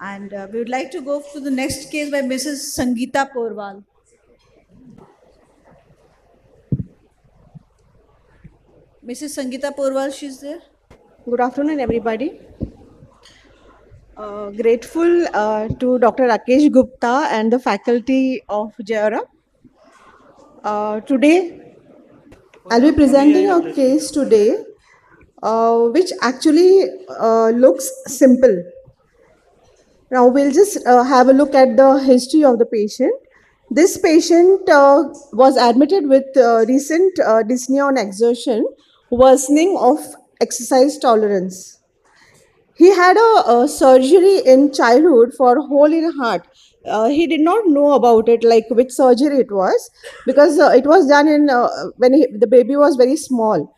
And we would like to go to the next case by Mrs. Sangeeta Porwal. Mrs. Sangeeta Porwal, she's there. Good afternoon, everybody. Grateful to Dr. Rakesh Gupta and the faculty of JROP. Today, I'll be presenting a case today which actually looks simple. Now, we'll just have a look at the history of the patient. This patient was admitted with recent dyspnea on exertion, worsening of exercise tolerance. He had a surgery in childhood for hole in heart. He did not know about it, like which surgery it was, because it was done in when the baby was very small,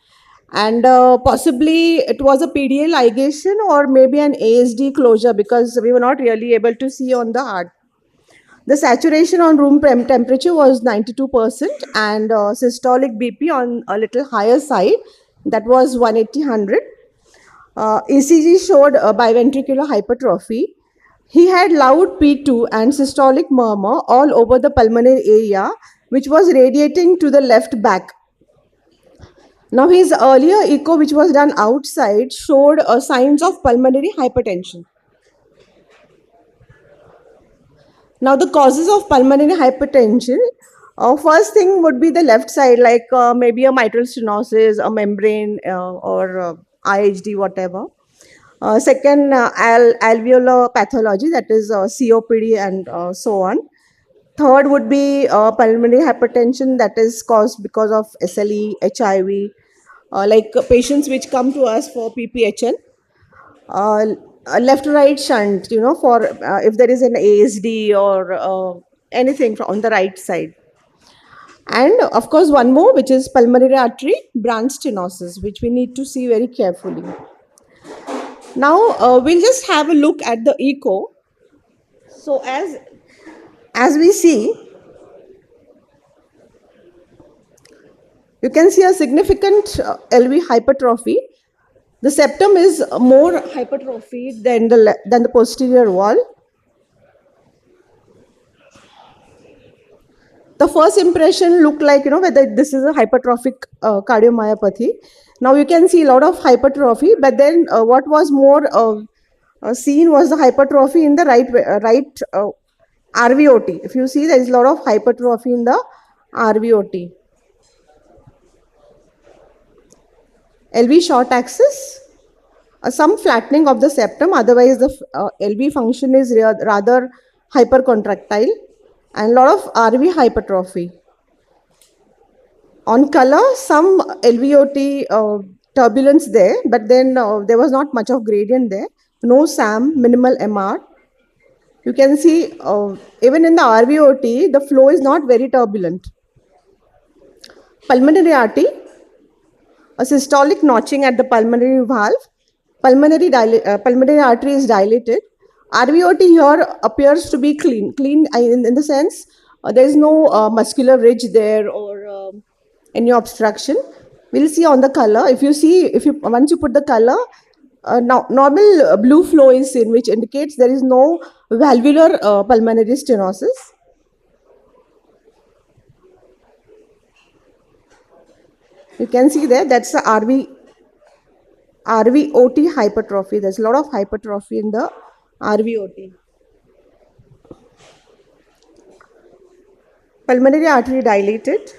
and possibly it was a PDA ligation or maybe an ASD closure, because we were not really able to see on the heart. The saturation on room temperature was 92%, and systolic BP on a little higher side, that was 180/100. ECG showed biventricular hypertrophy. He had loud P2 and systolic murmur all over the pulmonary area, which was radiating to the left back. Now, his earlier echo, which was done outside, showed signs of pulmonary hypertension. Now, the causes of pulmonary hypertension, first thing would be the left side, like maybe a mitral stenosis, a membrane, or IHD, whatever. Second, alveolar pathology, that is COPD and so on. Third would be pulmonary hypertension, that is caused because of SLE, HIV, like patients which come to us for PPHN. Left-right shunt, for if there is an ASD or anything on the right side. And of course, one more, which is pulmonary artery branch stenosis, which we need to see very carefully. Now, we'll just have a look at the echo. So as we see, you can see a significant LV hypertrophy. The septum is more hypertrophied than the posterior wall. The first impression looked like, whether this is a hypertrophic cardiomyopathy. Now you can see a lot of hypertrophy, but then what was more seen was the hypertrophy in the right RVOT. If you see, there is a lot of hypertrophy in the RVOT. LV short axis, some flattening of the septum, otherwise the LV function is rather hypercontractile, and a lot of RV hypertrophy. On color, some LVOT turbulence there, but then there was not much of gradient there. No SAM, minimal MR. You can see even in the RVOT, the flow is not very turbulent. Pulmonary artery, a systolic notching at the pulmonary valve. Pulmonary artery is dilated. RVOT here appears to be clean in the sense there is no muscular ridge there or any obstruction. We'll see on the color. Once you put the color, now normal blue flow is seen, which indicates there is no valvular pulmonary stenosis. You can see there, that's the RVOT hypertrophy. There's a lot of hypertrophy in the RVOT. Pulmonary artery dilated.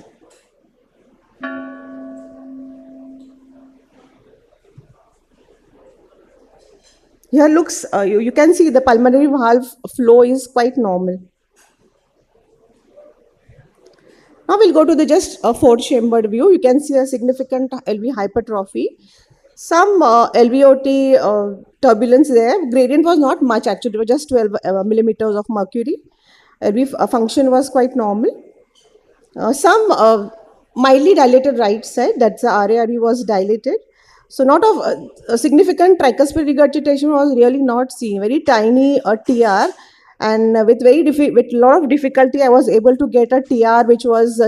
Here looks, you can see the pulmonary valve flow is quite normal. Now we'll go to the just four-chambered view. You can see a significant LV hypertrophy. Some LVOT turbulence there. Gradient was not much actually, it was just 12 millimeters of mercury. LV function was quite normal. Some mildly dilated right side, that's the RARE was dilated. So not of a significant tricuspid regurgitation was really not seen. Very tiny TR, and with a lot of difficulty, I was able to get a TR which was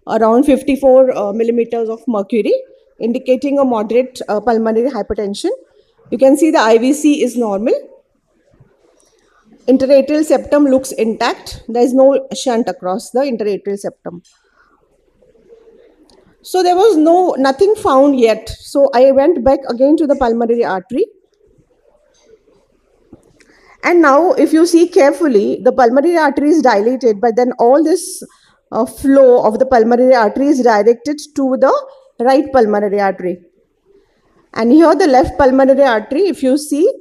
around 54 millimeters of mercury, indicating a moderate pulmonary hypertension. You can see the IVC is normal. interatrial septum looks intact. There is no shunt across the interatrial septum. So there was nothing found yet. So I went back again to the pulmonary artery. And now if you see carefully, the pulmonary artery is dilated, but then all this flow of the pulmonary artery is directed to the right pulmonary artery. And here the left pulmonary artery, if you see,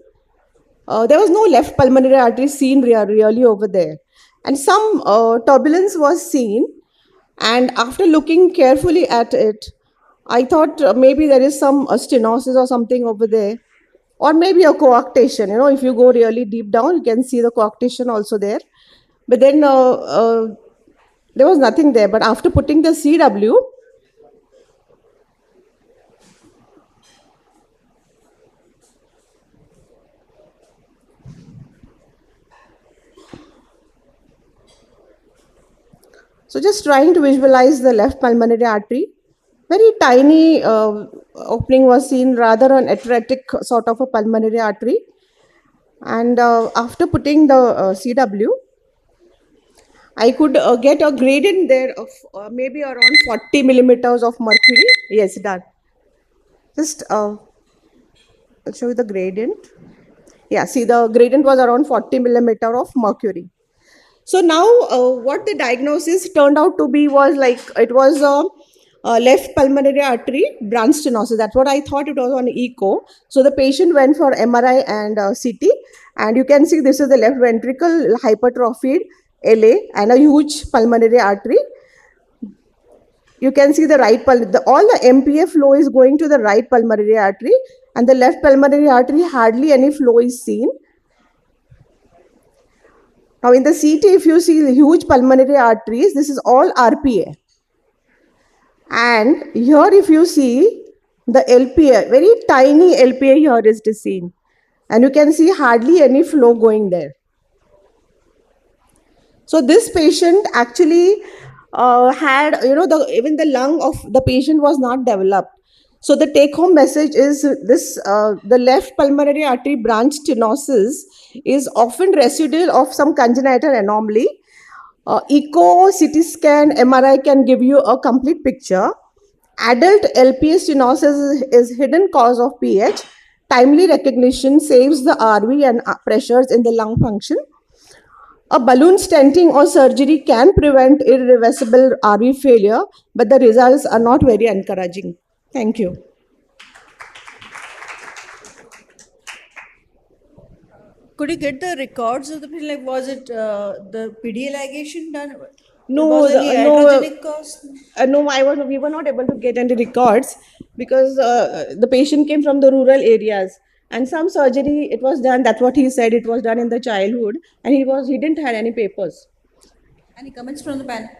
there was no left pulmonary artery seen really over there. And some turbulence was seen. And after looking carefully at it, I thought maybe there is some stenosis or something over there. Or maybe a coarctation. If you go really deep down, you can see the coarctation also there. But then there was nothing there. But after putting the CW, so just trying to visualize the left pulmonary artery. Very tiny opening was seen, rather an atretic sort of a pulmonary artery. And after putting the CW, I could get a gradient there of maybe around 40 millimeters of mercury. Yes, done. Just I'll show you the gradient. Yeah, see, the gradient was around 40 millimeter of mercury. So now what the diagnosis turned out to be was like it was a left pulmonary artery branch stenosis. That's what I thought. It was on echo. So the patient went for MRI and CT, and you can see this is the left ventricle hypertrophied LA and a huge pulmonary artery. You can see the right all the MPA flow is going to the right pulmonary artery, and the left pulmonary artery hardly any flow is seen. Now in the CT, if you see the huge pulmonary arteries, this is all RPA. And here if you see the LPA, very tiny LPA here is seen. And you can see hardly any flow going there. So this patient actually had, even the lung of the patient was not developed. So the take-home message is this: the left pulmonary artery branch stenosis is often residual of some congenital anomaly. Echo, CT scan, MRI can give you a complete picture. Adult LPA stenosis is hidden cause of PH. Timely recognition saves the RV and pressures in the lung function. A balloon stenting or surgery can prevent irreversible RV failure, but the results are not very encouraging. Thank you. Could you get the records of the patient? Like, was it the PD ligation done? No, Was there any iatrogenic cause? No, we were not able to get any records because the patient came from the rural areas, and some surgery it was done. That's what he said. It was done in the childhood, and he didn't have any papers. Any comments from the panel?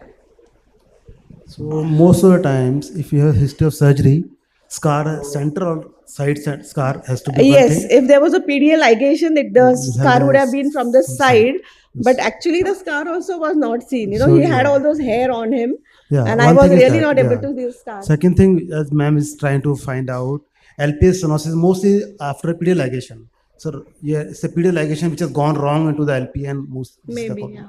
So most of the times, if you have history of surgery, center or side scar has to be. Yes, if there was a PDA ligation, the scar would have been from the side, but actually the scar also was not seen. So, he had all those hair on him, Yeah, and I one was thing is really that, not able yeah. to see the scar. Second thing, as ma'am is trying to find out, LPA stenosis mostly after a PDA ligation. So yeah, it's a PDA ligation which has gone wrong into the LP and most. Maybe, yeah.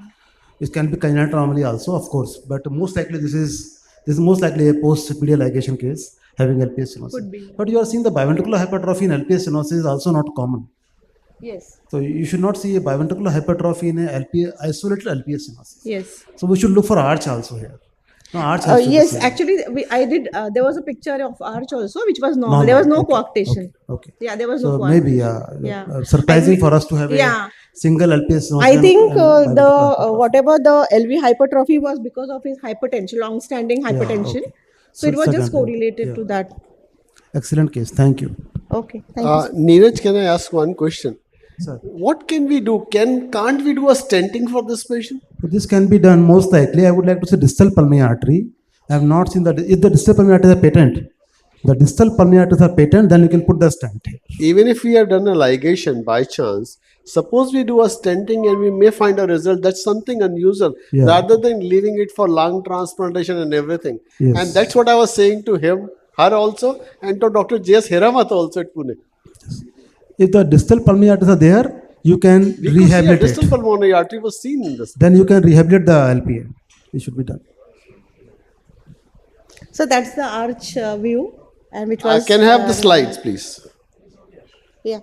It can be congenital anomaly also, of course, but most likely this is most likely a post PDA ligation case having LPA stenosis. Could be. But you are seeing the biventricular hypertrophy in LPA stenosis is also not common. Yes. So you should not see a biventricular hypertrophy in a isolated LPA stenosis. Yes. So we should look for arch also here. No, arch has to be Yes, seen. actually, I did. There was a picture of arch also, which was normal. There was no Okay, coarctation. Okay. Yeah, there was So no coarctation. maybe Yeah. surprising for us to have Yeah. a single LPA stenosis. I think and biventricular hypertrophy. whatever the LV hypertrophy was because of his hypertension, long-standing hypertension. okay. So it was just second, correlated yeah. to that. Excellent case. Thank you. Okay, thank you. Neeraj, can I ask one question? Sir. What can we do? Can't we do a stenting for this patient? So this can be done most likely. I would like to say distal pulmonary artery. I have not seen that. If the distal pulmonary artery is patent, the distal pulmonary arteries are patent, then you can put the stent. Even if we have done a ligation by chance, suppose we do a stenting and we may find a result, that's something unusual, Yeah. rather than leaving it for lung transplantation and everything. Yes. And that's what I was saying to her also, and to Dr. J.S. Hiramat also at Pune. If the distal pulmonary arteries are there, you can We could see a rehabilitate distal it. pulmonary artery was seen in this. Then you can rehabilitate the LPA. It should be done. So that's the arch view, and which was. Can I have the slides, please? Yeah.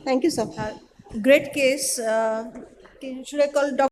Thank you, sir. Great case. Should I call Dr.